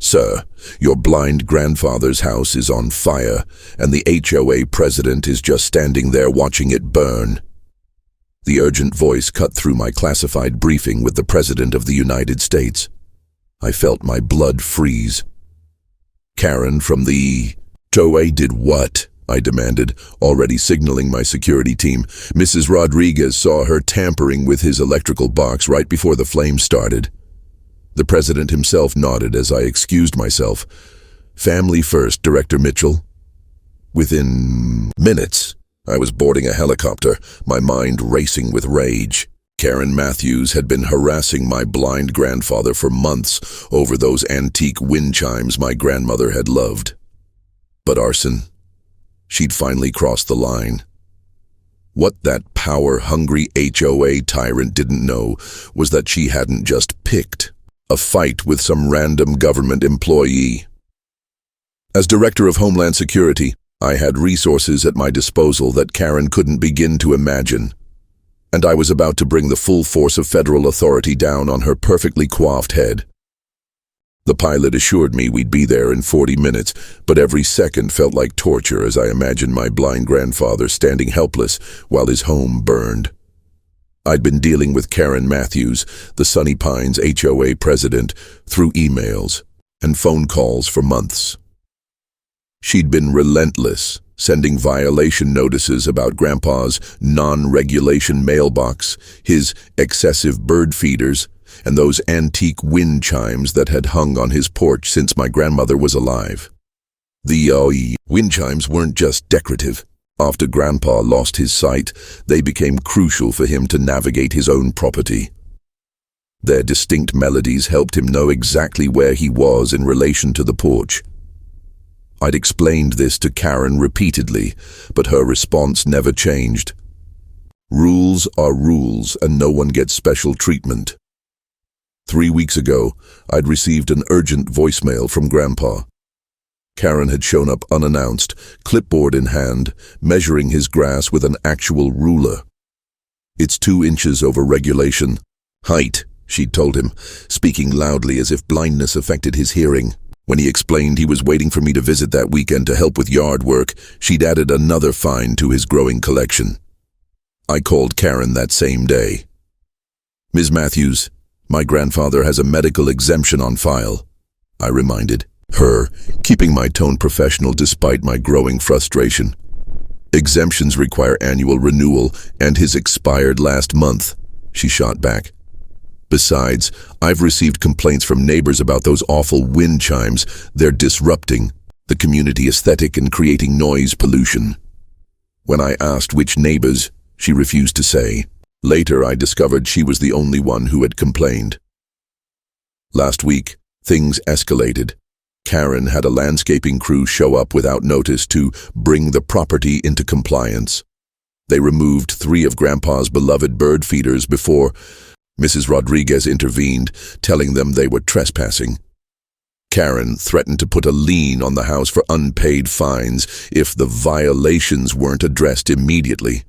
"Sir, your blind grandfather's house is on fire, and the HOA president is just standing there watching it burn." The urgent voice cut through my classified briefing with the President of the United States. I felt my blood freeze. "Karen from the HOA did what?" I demanded, already signaling my security team. "Mrs. Rodriguez saw her tampering with his electrical box right before the flames started." The president himself nodded as I excused myself. "Family first, Director Mitchell." Within minutes, I was boarding a helicopter, my mind racing with rage. Karen Matthews had been harassing my blind grandfather for months over those antique wind chimes my grandmother had loved. But arson? She'd finally crossed the line. What that power-hungry HOA tyrant didn't know was that she hadn't just picked a fight with some random government employee. As Director of Homeland Security, I had resources at my disposal that Karen couldn't begin to imagine. And I was about to bring the full force of federal authority down on her perfectly coiffed head. The pilot assured me we'd be there in 40 minutes, but every second felt like torture as I imagined my blind grandfather standing helpless while his home burned. I'd been dealing with Karen Matthews, the Sunny Pines HOA president, through emails and phone calls for months. She'd been relentless, sending violation notices about Grandpa's non-regulation mailbox, his excessive bird feeders, and those antique wind chimes that had hung on his porch since my grandmother was alive. The wind chimes weren't just decorative. After Grandpa lost his sight, they became crucial for him to navigate his own property. Their distinct melodies helped him know exactly where he was in relation to the porch. I'd explained this to Karen repeatedly, but her response never changed. Rules are rules, and no one gets special treatment. 3 weeks ago, I'd received an urgent voicemail from Grandpa. Karen had shown up unannounced, clipboard in hand, measuring his grass with an actual ruler. "It's 2 inches over regulation height," she'd told him, speaking loudly as if blindness affected his hearing. When he explained he was waiting for me to visit that weekend to help with yard work, she'd added another fine to his growing collection. I called Karen that same day. "Ms. Matthews, my grandfather has a medical exemption on file," I reminded her, keeping my tone professional despite my growing frustration. "Exemptions require annual renewal, and his expired last month," she shot back. "Besides, I've received complaints from neighbors about those awful wind chimes. They're disrupting the community aesthetic and creating noise pollution." When I asked which neighbors, she refused to say. Later, I discovered she was the only one who had complained. Last week, things escalated. Karen had a landscaping crew show up without notice to bring the property into compliance. They removed 3 of Grandpa's beloved bird feeders before Mrs. Rodriguez intervened, telling them they were trespassing. Karen threatened to put a lien on the house for unpaid fines if the violations weren't addressed immediately.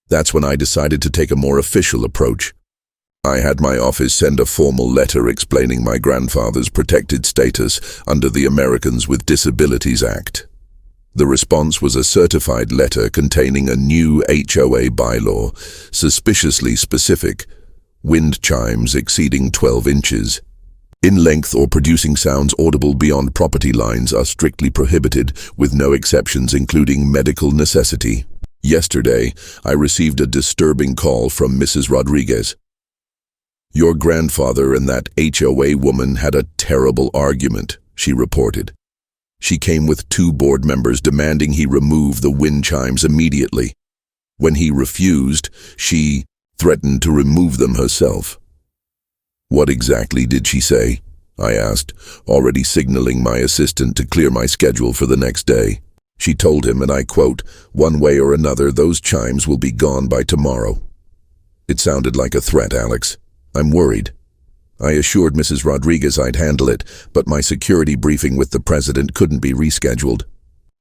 That's when I decided to take a more official approach. I had my office send a formal letter explaining my grandfather's protected status under the Americans with Disabilities Act. The response was a certified letter containing a new HOA bylaw, suspiciously specific: wind chimes exceeding 12 inches in length or producing sounds audible beyond property lines are strictly prohibited, with no exceptions including medical necessity. Yesterday, I received a disturbing call from Mrs. Rodriguez. "Your grandfather and that HOA woman had a terrible argument," she reported. She came with 2 board members demanding he remove the wind chimes immediately. When he refused, she threatened to remove them herself. "What exactly did she say?" I asked, already signaling my assistant to clear my schedule for the next day. She told him, and I quote, "One way or another, those chimes will be gone by tomorrow." It sounded like a threat, Alex. I'm worried. I assured Mrs. Rodriguez I'd handle it, but my security briefing with the president couldn't be rescheduled.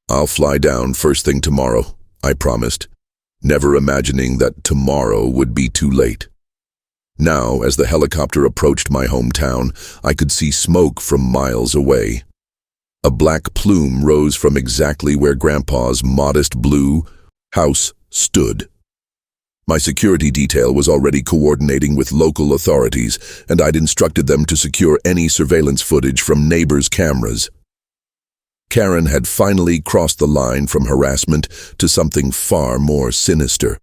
"I'll fly down first thing tomorrow," I promised, never imagining that tomorrow would be too late. Now, as the helicopter approached my hometown, I could see smoke from miles away. A black plume rose from exactly where Grandpa's modest blue house stood. My security detail was already coordinating with local authorities, and I'd instructed them to secure any surveillance footage from neighbors' cameras. Karen had finally crossed the line from harassment to something far more sinister.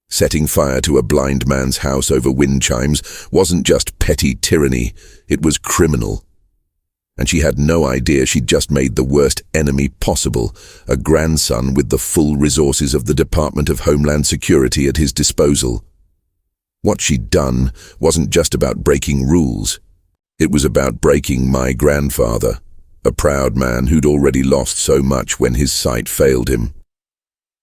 Setting fire to a blind man's house over wind chimes wasn't just petty tyranny, it was criminal. And she had no idea she'd just made the worst enemy possible, a grandson with the full resources of the Department of Homeland Security at his disposal. What she'd done wasn't just about breaking rules. It was about breaking my grandfather, a proud man who'd already lost so much when his sight failed him.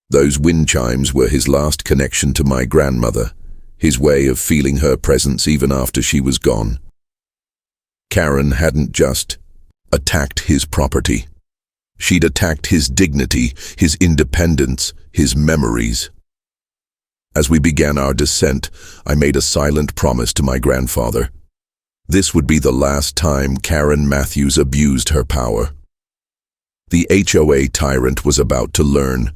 Those wind chimes were his last connection to my grandmother, his way of feeling her presence even after she was gone. Karen hadn't just attacked his property. She'd attacked his dignity, his independence, his memories. As we began our descent, I made a silent promise to my grandfather. This would be the last time Karen Matthews abused her power. The HOA tyrant was about to learn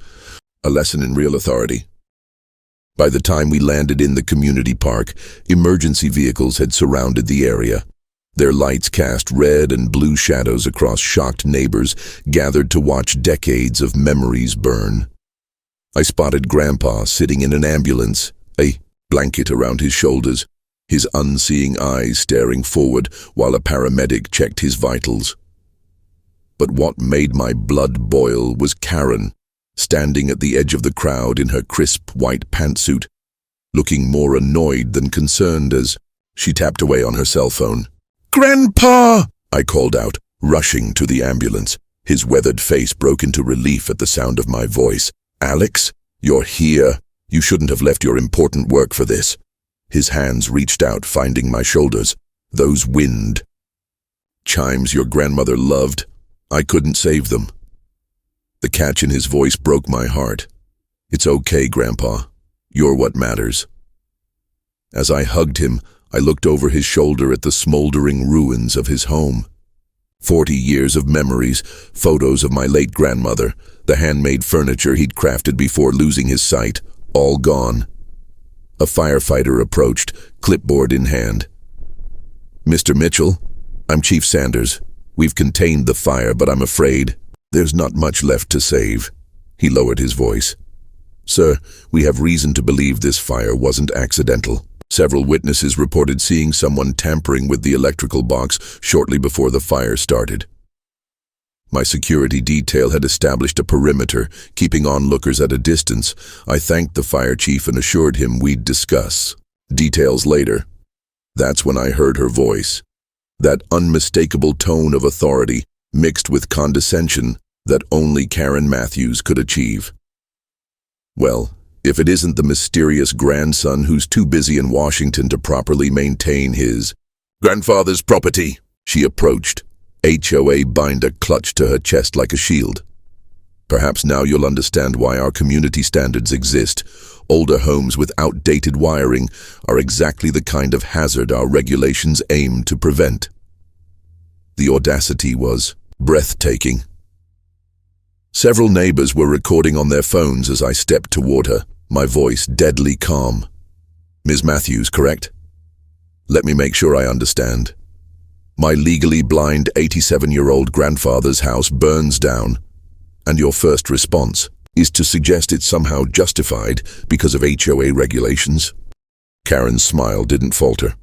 a lesson in real authority. By the time we landed in the community park, emergency vehicles had surrounded the area. Their lights cast red and blue shadows across shocked neighbors gathered to watch decades of memories burn. I spotted Grandpa sitting in an ambulance, a blanket around his shoulders, his unseeing eyes staring forward while a paramedic checked his vitals. But what made my blood boil was Karen, standing at the edge of the crowd in her crisp white pantsuit, looking more annoyed than concerned as she tapped away on her cell phone. "Grandpa!" I called out, rushing to the ambulance. His weathered face broke into relief at the sound of my voice. "Alex, you're here. You shouldn't have left your important work for this." His hands reached out, finding my shoulders. "Those wind chimes your grandmother loved, I couldn't save them." The catch in his voice broke my heart. "It's okay, Grandpa. You're what matters." As I hugged him, I looked over his shoulder at the smoldering ruins of his home. 40 years of memories, photos of my late grandmother, the handmade furniture he'd crafted before losing his sight, all gone. A firefighter approached, clipboard in hand. "Mr. Mitchell, I'm Chief Sanders. We've contained the fire, but I'm afraid there's not much left to save." He lowered his voice. "Sir, we have reason to believe this fire wasn't accidental. Several witnesses reported seeing someone tampering with the electrical box shortly before the fire started." My security detail had established a perimeter, keeping onlookers at a distance. I thanked the fire chief and assured him we'd discuss details later. That's when I heard her voice. That unmistakable tone of authority, mixed with condescension, that only Karen Matthews could achieve. "Well, if it isn't the mysterious grandson who's too busy in Washington to properly maintain his grandfather's property," she approached, HOA binder clutched to her chest like a shield. "Perhaps now you'll understand why our community standards exist. Older homes with outdated wiring are exactly the kind of hazard our regulations aim to prevent." The audacity was breathtaking. Several neighbors were recording on their phones as I stepped toward her, my voice deadly calm. "Ms. Matthews, correct? Let me make sure I understand. My legally blind 87-year-old grandfather's house burns down, and your first response is to suggest it's somehow justified because of HOA regulations?" Karen's smile didn't falter.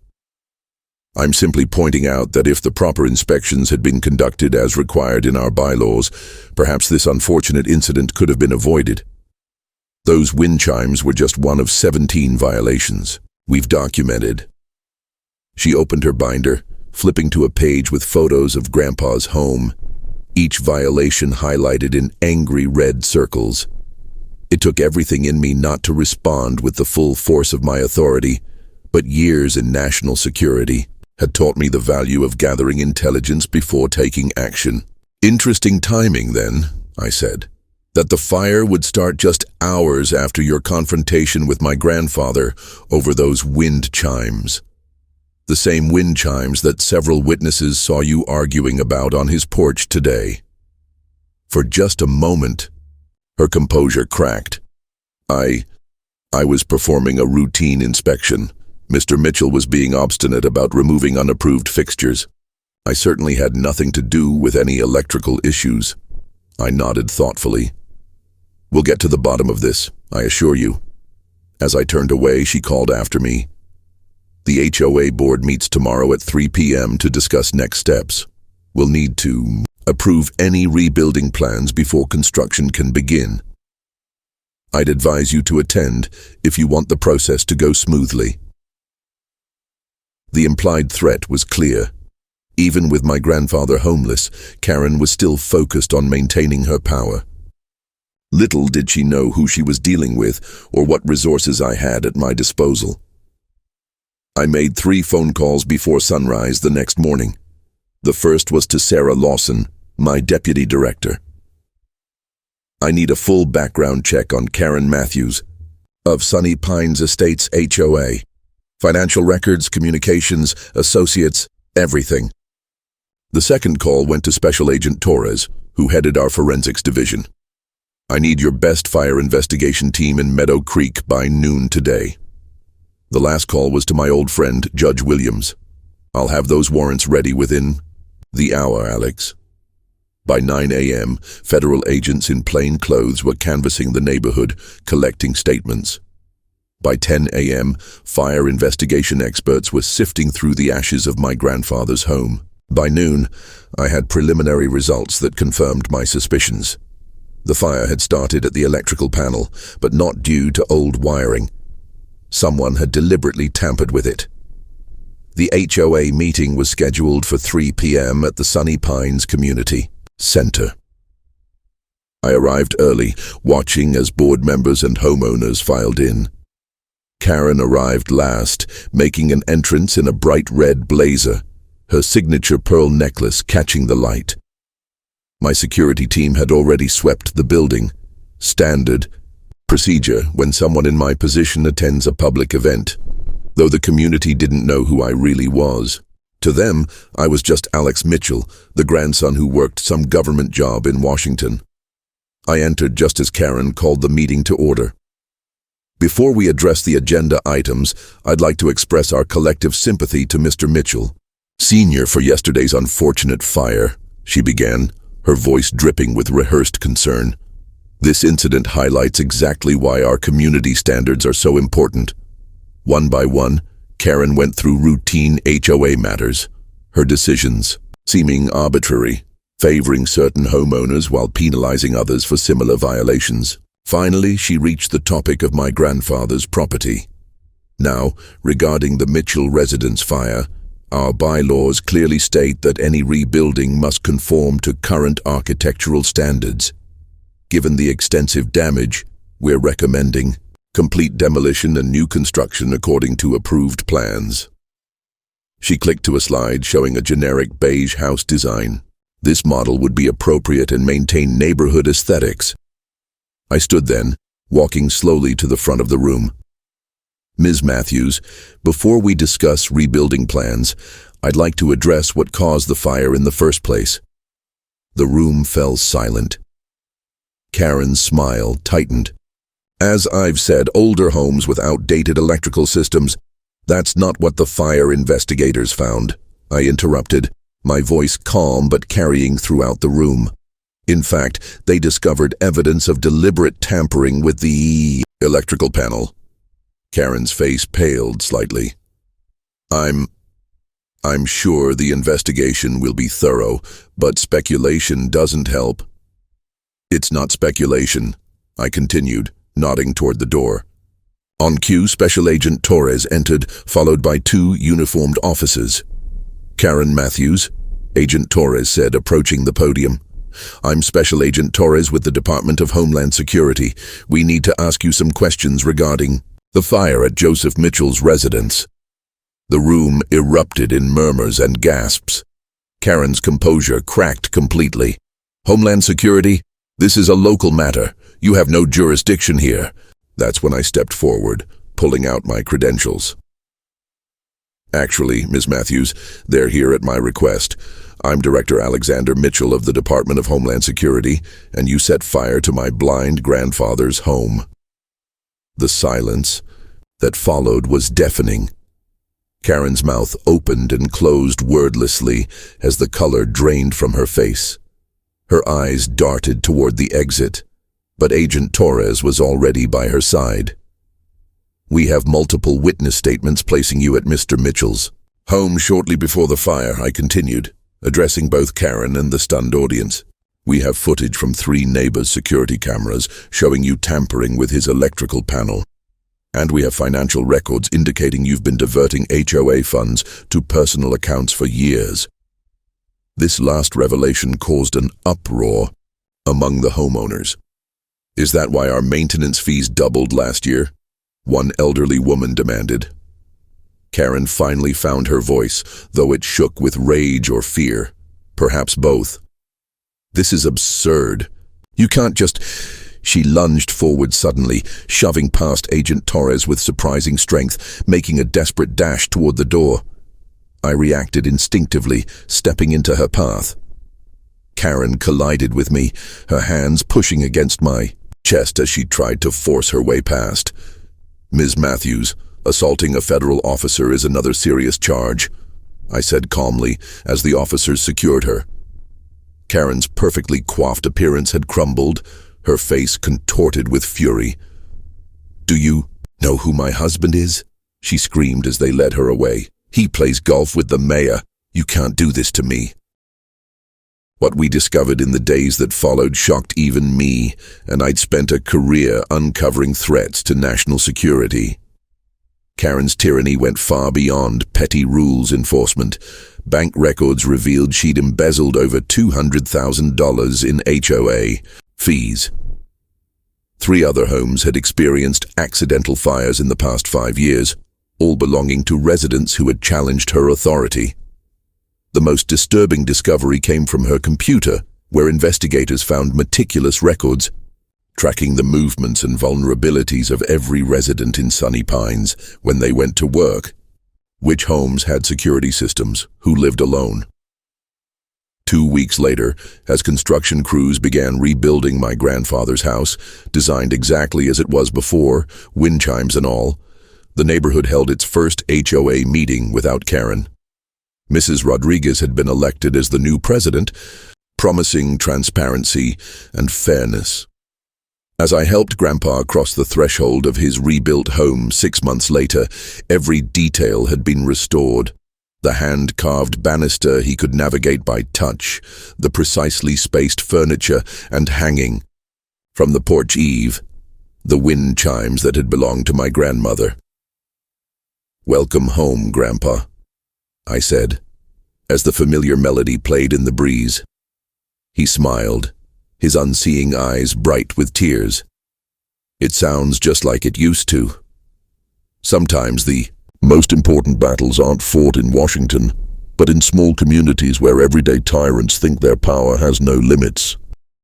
"I'm simply pointing out that if the proper inspections had been conducted as required in our bylaws, perhaps this unfortunate incident could have been avoided. Those wind chimes were just one of 17 violations we've documented." She opened her binder, flipping to a page with photos of Grandpa's home, each violation highlighted in angry red circles. It took everything in me not to respond with the full force of my authority, but years in national security had taught me the value of gathering intelligence before taking action. "Interesting timing, then," I said, "that the fire would start just hours after your confrontation with my grandfather over those wind chimes." The same wind chimes that several witnesses saw you arguing about on his porch today. For just a moment, her composure cracked. I was performing a routine inspection. Mr. Mitchell was being obstinate about removing unapproved fixtures. I certainly had nothing to do with any electrical issues. I nodded thoughtfully. We'll get to the bottom of this, I assure you. As I turned away, she called after me. The HOA board meets tomorrow at 3 p.m. to discuss next steps. We'll need to approve any rebuilding plans before construction can begin. I'd advise you to attend if you want the process to go smoothly. The implied threat was clear. Even with my grandfather homeless, Karen was still focused on maintaining her power. Little did she know who she was dealing with or what resources I had at my disposal. I made 3 phone calls before sunrise the next morning. The first was to Sarah Lawson, my deputy director. I need a full background check on Karen Matthews of Sunny Pines Estates HOA. Financial records, communications, associates, everything. The second call went to Special Agent Torres, who headed our forensics division. I need your best fire investigation team in Meadow Creek by noon today. The last call was to my old friend, Judge Williams. I'll have those warrants ready within the hour, Alex. By 9 a.m., federal agents in plain clothes were canvassing the neighborhood, collecting statements. By 10 a.m., fire investigation experts were sifting through the ashes of my grandfather's home. By noon, I had preliminary results that confirmed my suspicions. The fire had started at the electrical panel, but not due to old wiring. Someone had deliberately tampered with it. The HOA meeting was scheduled for 3 p.m. at the Sunny Pines Community Center. I arrived early, watching as board members and homeowners filed in. Karen arrived last, making an entrance in a bright red blazer, her signature pearl necklace catching the light. My security team had already swept the building. Standard procedure when someone in my position attends a public event, though the community didn't know who I really was. To them, I was just Alex Mitchell, the grandson who worked some government job in Washington. I entered just as Karen called the meeting to order. Before we address the agenda items, I'd like to express our collective sympathy to Mr. Mitchell, Sr., for yesterday's unfortunate fire, she began, her voice dripping with rehearsed concern. This incident highlights exactly why our community standards are so important. One by one, Karen went through routine HOA matters, her decisions seeming arbitrary, favoring certain homeowners while penalizing others for similar violations. Finally, she reached the topic of my grandfather's property. Now, regarding the Mitchell residence fire, our bylaws clearly state that any rebuilding must conform to current architectural standards. Given the extensive damage, we're recommending complete demolition and new construction according to approved plans. She clicked to a slide showing a generic beige house design. This model would be appropriate and maintain neighborhood aesthetics. I stood then, walking slowly to the front of the room. Ms. Matthews, before we discuss rebuilding plans, I'd like to address what caused the fire in the first place. The room fell silent. Karen's smile tightened. As I've said, older homes with outdated electrical systems, that's not what the fire investigators found, I interrupted, my voice calm but carrying throughout the room. In fact, they discovered evidence of deliberate tampering with the electrical panel. Karen's face paled slightly. I'm sure the investigation will be thorough, but speculation doesn't help. It's not speculation, I continued, nodding toward the door. On cue, Special Agent Torres entered, followed by 2 uniformed officers. Karen Matthews, Agent Torres said, approaching the podium. I'm Special Agent Torres with the Department of Homeland Security. We need to ask you some questions regarding the fire at Joseph Mitchell's residence. The room erupted in murmurs and gasps. Karen's composure cracked completely. Homeland Security? This is a local matter. You have no jurisdiction here. That's when I stepped forward, pulling out my credentials. Actually, Ms. Matthews, they're here at my request. I'm Director Alexander Mitchell of the Department of Homeland Security, and you set fire to my blind grandfather's home. The silence that followed was deafening. Karen's mouth opened and closed wordlessly as the color drained from her face. Her eyes darted toward the exit, but Agent Torres was already by her side. We have multiple witness statements placing you at Mr. Mitchell's home shortly before the fire, I continued, addressing both Karen and the stunned audience. We have footage from 3 neighbors' security cameras showing you tampering with his electrical panel. And we have financial records indicating you've been diverting HOA funds to personal accounts for years. This last revelation caused an uproar among the homeowners. Is that why our maintenance fees doubled last year? One elderly woman demanded. Karen finally found her voice, though it shook with rage or fear, perhaps both. This is absurd. You can't just... She lunged forward suddenly, shoving past Agent Torres with surprising strength, making a desperate dash toward the door. I reacted instinctively, stepping into her path. Karen collided with me, her hands pushing against my chest as she tried to force her way past. Ms. Matthews, assaulting a federal officer is another serious charge, I said calmly as the officers secured her. Karen's perfectly coiffed appearance had crumbled, her face contorted with fury. Do you know who my husband is? She screamed as they led her away. He plays golf with the mayor. You can't do this to me. What we discovered in the days that followed shocked even me, and I'd spent a career uncovering threats to national security. Karen's tyranny went far beyond petty rules enforcement. Bank records revealed she'd embezzled over $200,000 in HOA fees. 3 other homes had experienced accidental fires in the past 5 years, all belonging to residents who had challenged her authority. The most disturbing discovery came from her computer, where investigators found meticulous records, tracking the movements and vulnerabilities of every resident in Sunny Pines when they went to work. Which homes had security systems, who lived alone. 2 weeks later, as construction crews began rebuilding my grandfather's house, designed exactly as it was before, wind chimes and all, the neighborhood held its first HOA meeting without Karen. Mrs. Rodriguez had been elected as the new president, promising transparency and fairness. As I helped Grandpa cross the threshold of his rebuilt home 6 months later, every detail had been restored. The hand-carved banister he could navigate by touch, the precisely spaced furniture and hanging. From the porch eave, the wind chimes that had belonged to my grandmother. "Welcome home, Grandpa," I said, as the familiar melody played in the breeze. He smiled, his unseeing eyes bright with tears. "It sounds just like it used to. Sometimes the most important battles aren't fought in Washington, but in small communities where everyday tyrants think their power has no limits."